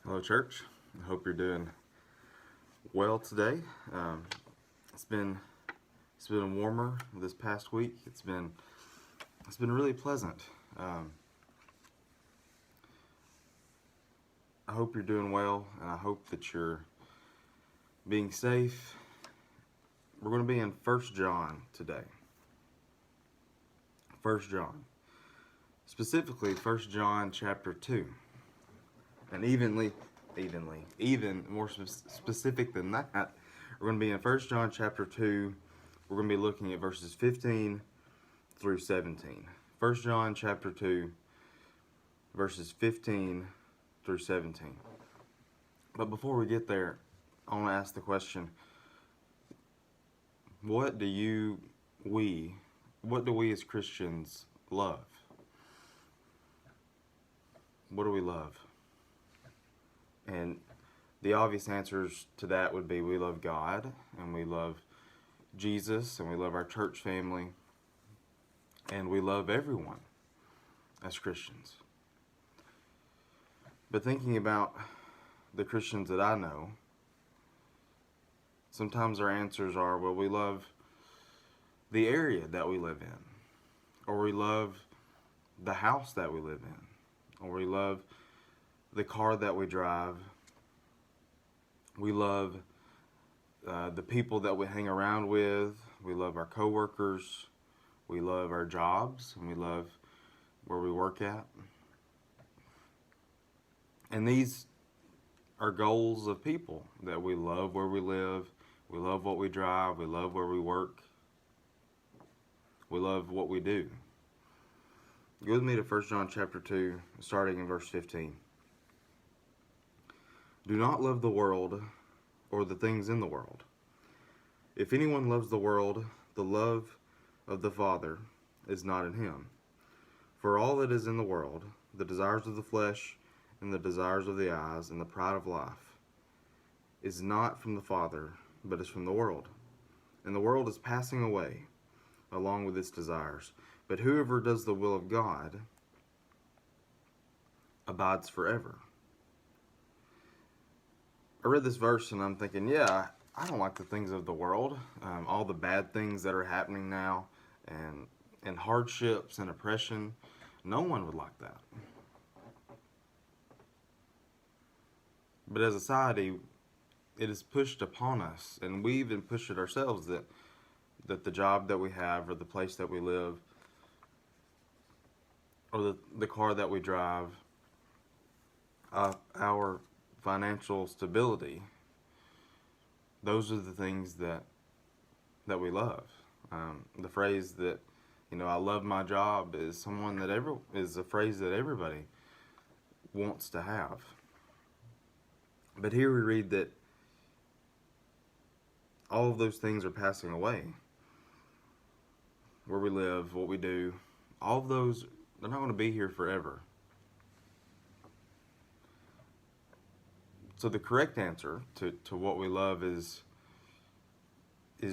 Hello, church. I hope you're doing well today. Um, it's been it's been warmer this past week. It's been really pleasant. Um, I hope you're doing well, and I hope that you're being safe. We're going to be in First John today. First John, specifically First John chapter 2, and even more specific than that. We're going to be in First John chapter 2. We're going to be looking at verses 15 through 17. 1 John chapter 2, verses 15 through 17. But before we get there, I want to ask the question, what do we as Christians love? What do we love? And the obvious answers to that would be we love God, and we love Jesus, and we love our church family, and we love everyone as Christians. But thinking about the Christians that I know, sometimes our answers are, well, we love the area that we live in, or we love the house that we live in, or we love the car that we drive. We love the people that we hang around with. We love our coworkers. We love our jobs, and we love where we work at. And these are goals of people, that we love where we live, we love what we drive, we love where we work, we love what we do. Go with me to 1 John chapter 2, starting in verse 15. Do not love the world or the things in the world. If anyone loves the world, the love of the Father is not in him. For all that is in the world, the desires of the flesh, and the desires of the eyes, and the pride of life, is not from the Father, but is from the world. And the world is passing away, along with its desires. But whoever does the will of God abides forever. I read this verse and I'm thinking, yeah, I don't like the things of the world. All the bad things that are happening now, and hardships and oppression. No one would like that. But as a society, it is pushed upon us, and we even push it ourselves, that the job that we have, or the place that we live, or the car that we drive, our financial stability, those are the things that we love. The phrase that, I love my job is is a phrase that everybody wants to have. But here we read that all of those things are passing away. Where we live, what we do, all of those, they're not going to be here forever. So the correct answer to what we love is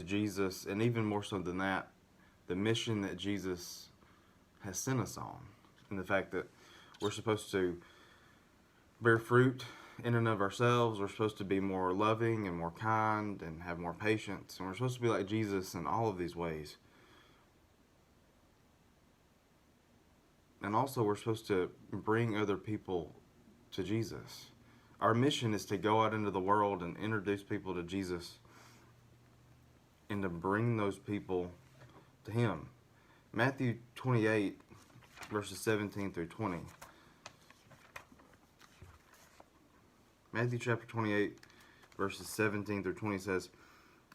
Jesus, and even more so than that, the mission that Jesus has sent us on. And the fact that we're supposed to bear fruit in and of ourselves. We're supposed to be more loving and more kind and have more patience. And we're supposed to be like Jesus in all of these ways. And also we're supposed to bring other people to Jesus. Our mission is to go out into the world and introduce people to Jesus, and to bring those people to Him. Matthew 28, verses 17 through 20. Matthew chapter 28, verses 17 through 20 says,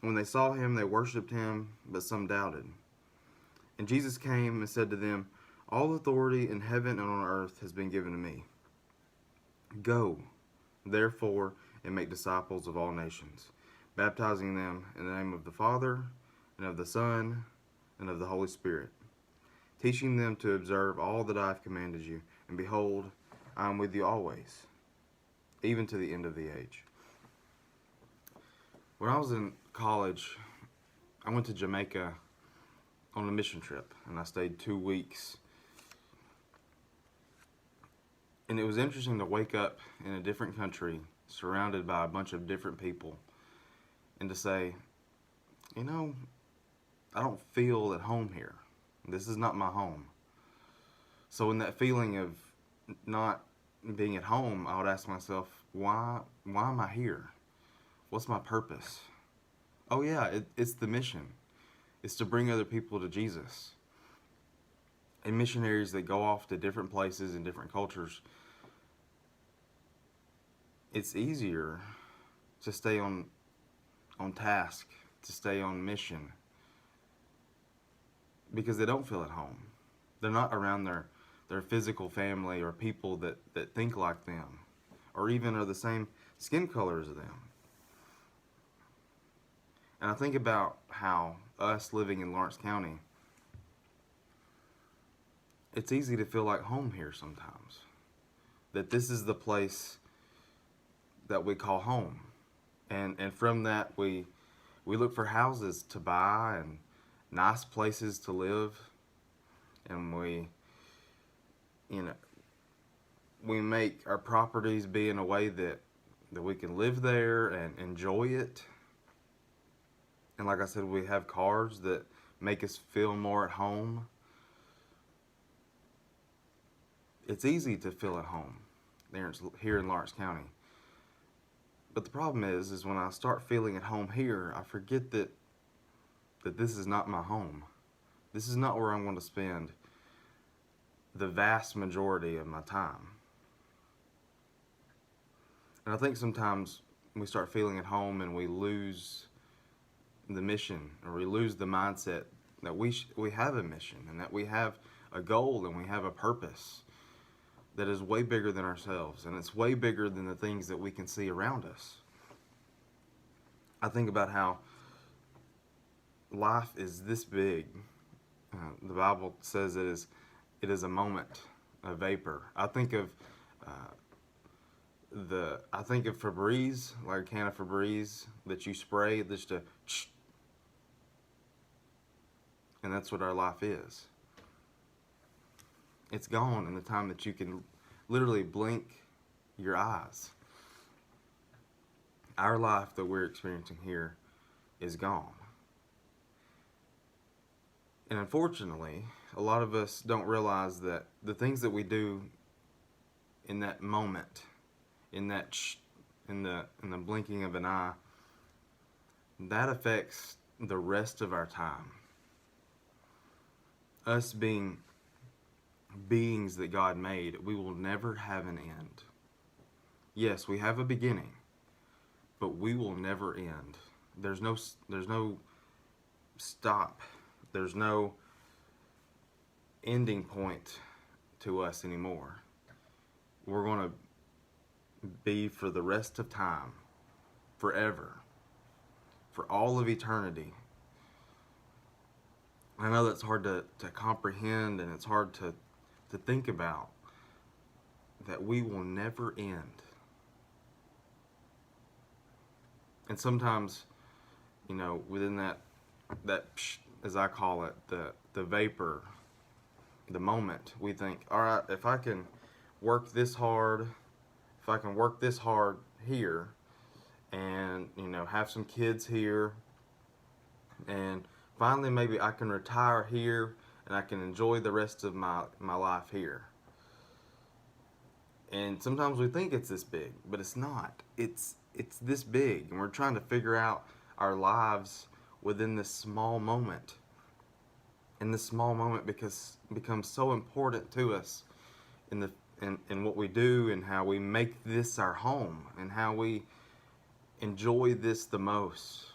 When they saw him, they worshipped him, but some doubted. And Jesus came and said to them, All authority in heaven and on earth has been given to me. Go, therefore, and make disciples of all nations, baptizing them in the name of the Father, and of the Son, and of the Holy Spirit, teaching them to observe all that I have commanded you. And behold, I am with you always, even to the end of the age. When I was in college, I went to Jamaica on a mission trip, and I stayed 2 weeks And it was interesting to wake up in a different country, surrounded by a bunch of different people, and to say, you know, I don't feel at home here. This is not my home. So in that feeling of not being at home, I would ask myself, why am I here? What's my purpose? Oh yeah, it's the mission. It's to bring other people to Jesus. And missionaries that go off to different places and different cultures, it's easier to stay on task, to stay on mission, because they don't feel at home. They're not around their physical family or people that think like them, or even are the same skin color as them. And I think about how us living in Lawrence County, it's easy to feel like home here sometimes. That this is the place that we call home. And from that we look for houses to buy and nice places to live. And we make our properties be in a way that we can live there and enjoy it. And like I said, we have cars that make us feel more at home. It's easy to feel at home here in Lawrence County. But the problem is when I start feeling at home here, I forget that this is not my home. This is not where I'm going to spend the vast majority of my time. And I think sometimes we start feeling at home and we lose the mission, or we lose the mindset that we have a mission and that we have a goal and we have a purpose that is way bigger than ourselves, and it's way bigger than the things that we can see around us. I think about how life is this big. The Bible says it is a moment, a vapor. I think of Febreze, like a can of Febreze that you spray just to, and that's what our life is. It's gone in the time that you can literally blink your eyes. Our life that we're experiencing here is gone. And unfortunately, a lot of us don't realize that the things that we do in that moment, in the blinking of an eye, that affects the rest of our time. Us being beings that God made, we will never have an end. Yes, we have a beginning, but we will never end. There's no stop. There's no ending point to us anymore. We're going to be for the rest of time, forever, for all of eternity. I know that's hard to comprehend, and it's hard to think about, that we will never end. And sometimes, within that as I call it, the vapor, the moment, we think, all right, if I can work this hard here, and have some kids here, and finally maybe I can retire here and I can enjoy the rest of my life here. And sometimes we think it's this big, but it's not. It's this big, and we're trying to figure out our lives within this small moment. And this small moment becomes so important to us in what we do, and how we make this our home, and how we enjoy this the most.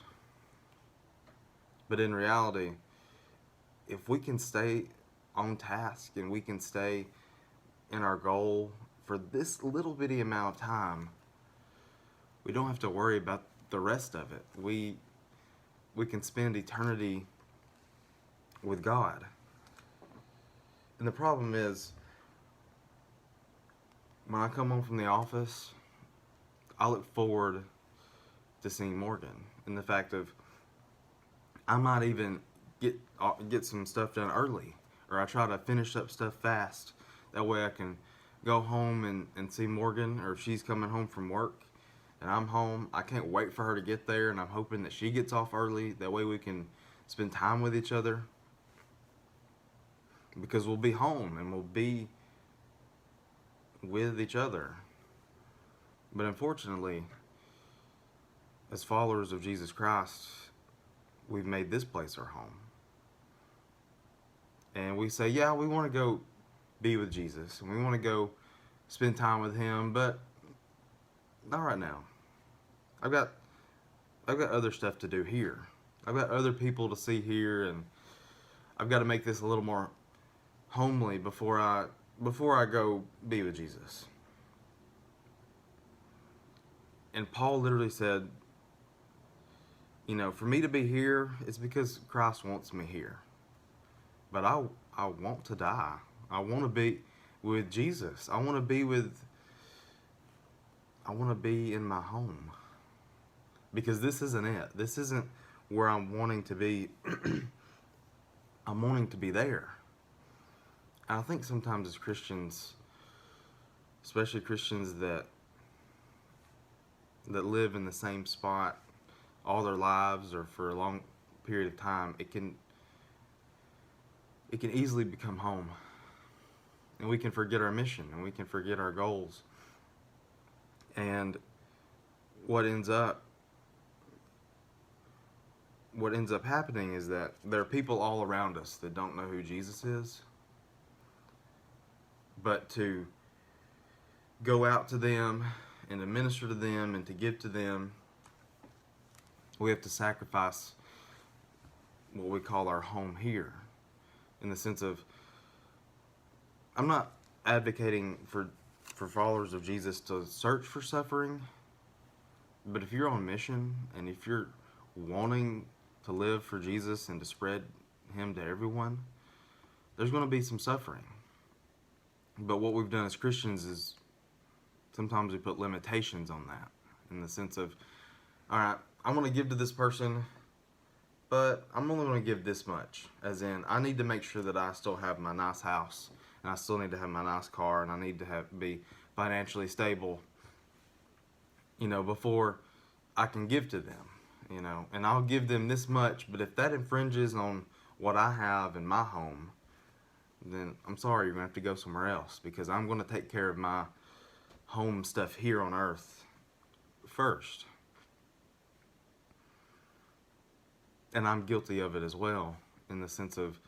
But in reality, if we can stay on task and we can stay in our goal for this little bitty amount of time, we don't have to worry about the rest of it. We can spend eternity with God. And the problem is, when I come home from the office, I look forward to seeing Morgan, and the fact of I might even get some stuff done early, or I try to finish up stuff fast. That way I can go home and see Morgan, or if she's coming home from work and I'm home, I can't wait for her to get there, and I'm hoping that she gets off early. That way we can spend time with each other, because we'll be home and we'll be with each other. But unfortunately, as followers of Jesus Christ, we've made this place our home. And we say, yeah, we want to go be with Jesus and we want to go spend time with him, but not right now. I've got other stuff to do here. I've got other people to see here, and I've got to make this a little more homely before I go be with Jesus. And Paul literally said, you know, for me to be here, it's because Christ wants me here. But I want to die. I want to be with Jesus. I want to be in my home. Because this isn't it. This isn't where I'm wanting to be. I'm wanting to be there. And I think sometimes as Christians, especially Christians that live in the same spot all their lives or for a long period of time, it can easily become home. And we can forget our mission, and we can forget our goals. And what ends up happening is that there are people all around us that don't know who Jesus is. But to go out to them and to minister to them and to give to them, we have to sacrifice what we call our home here. In the sense of, I'm not advocating for followers of Jesus to search for suffering, but if you're on mission and if you're wanting to live for Jesus and to spread him to everyone, there's going to be some suffering. But what we've done as Christians is sometimes we put limitations on that, in the sense of, all right, I want to give to this person, but I'm only going to give this much. As in, I need to make sure that I still have my nice house, and I still need to have my nice car, and I need to be financially stable, you know, before I can give to them, you know. And I'll give them this much, but if that infringes on what I have in my home, then I'm sorry, you're going to have to go somewhere else, because I'm going to take care of my home stuff here on earth first. And I'm guilty of it as well, in the sense of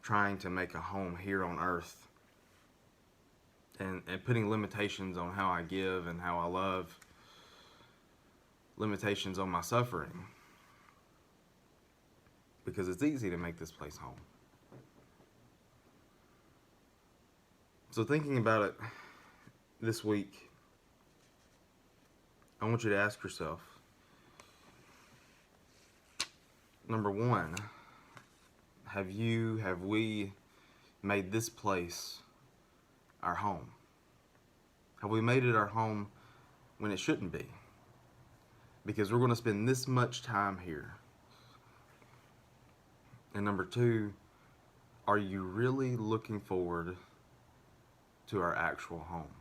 trying to make a home here on earth and putting limitations on how I give and how I love, limitations on my suffering, because it's easy to make this place home. So thinking about it this week, I want you to ask yourself, number one, have we made this place our home? Have we made it our home when it shouldn't be? Because we're going to spend this much time here. And number two, are you really looking forward to our actual home?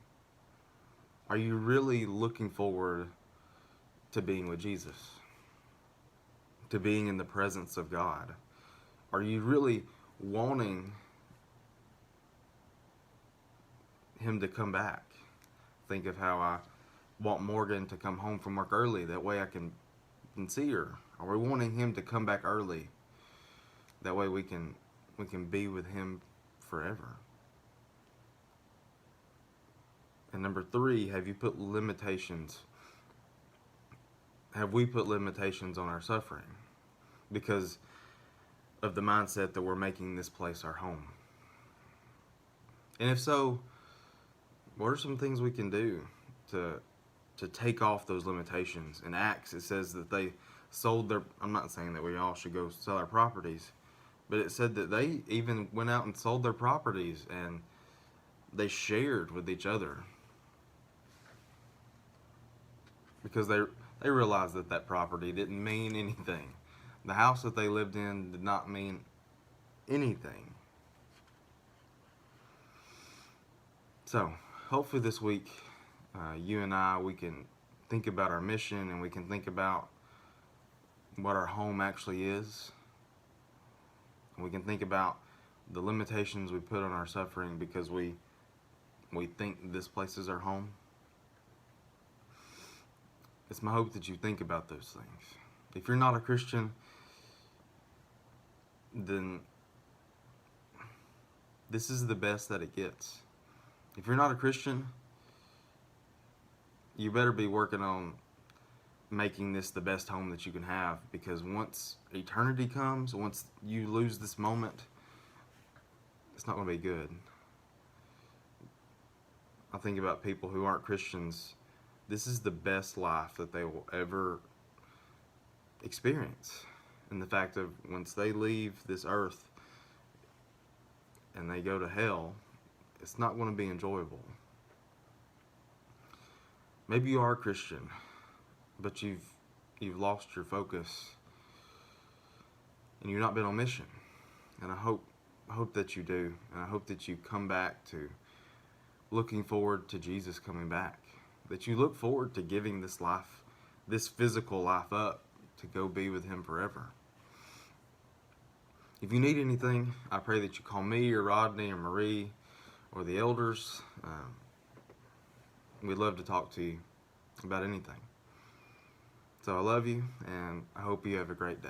Are you really looking forward to being with Jesus? To being in the presence of God? Are you really wanting him to come back? Think of how I want Morgan to come home from work early. That way I can see her. Are we wanting him to come back early? That way we can be with him forever. And number three, have you put limitations? Have we put limitations on our suffering because of the mindset that we're making this place our home? And if so, what are some things we can do to take off those limitations? In Acts, it says that they sold their, I'm not saying that we all should go sell our properties, but it said that they even went out and sold their properties and they shared with each other, because they realized that that property didn't mean anything. The house that they lived in did not mean anything. So, hopefully this week, you and I, we can think about our mission, and we can think about what our home actually is. And we can think about the limitations we put on our suffering because we think this place is our home. It's my hope that you think about those things. If you're not a Christian, then this is the best that it gets. If you're not a Christian, you better be working on making this the best home that you can have, because once eternity comes, once you lose this moment, it's not going to be good. I think about people who aren't Christians. This is the best life that they will ever experience. And the fact of once they leave this earth and they go to hell, it's not going to be enjoyable. Maybe you are a Christian, but you've lost your focus and you've not been on mission. And I hope that you do, and I hope that you come back to looking forward to Jesus coming back. That you look forward to giving this life, this physical life up to go be with Him forever. If you need anything, I pray that you call me or Rodney or Marie or the elders. We'd love to talk to you about anything. So I love you, and I hope you have a great day.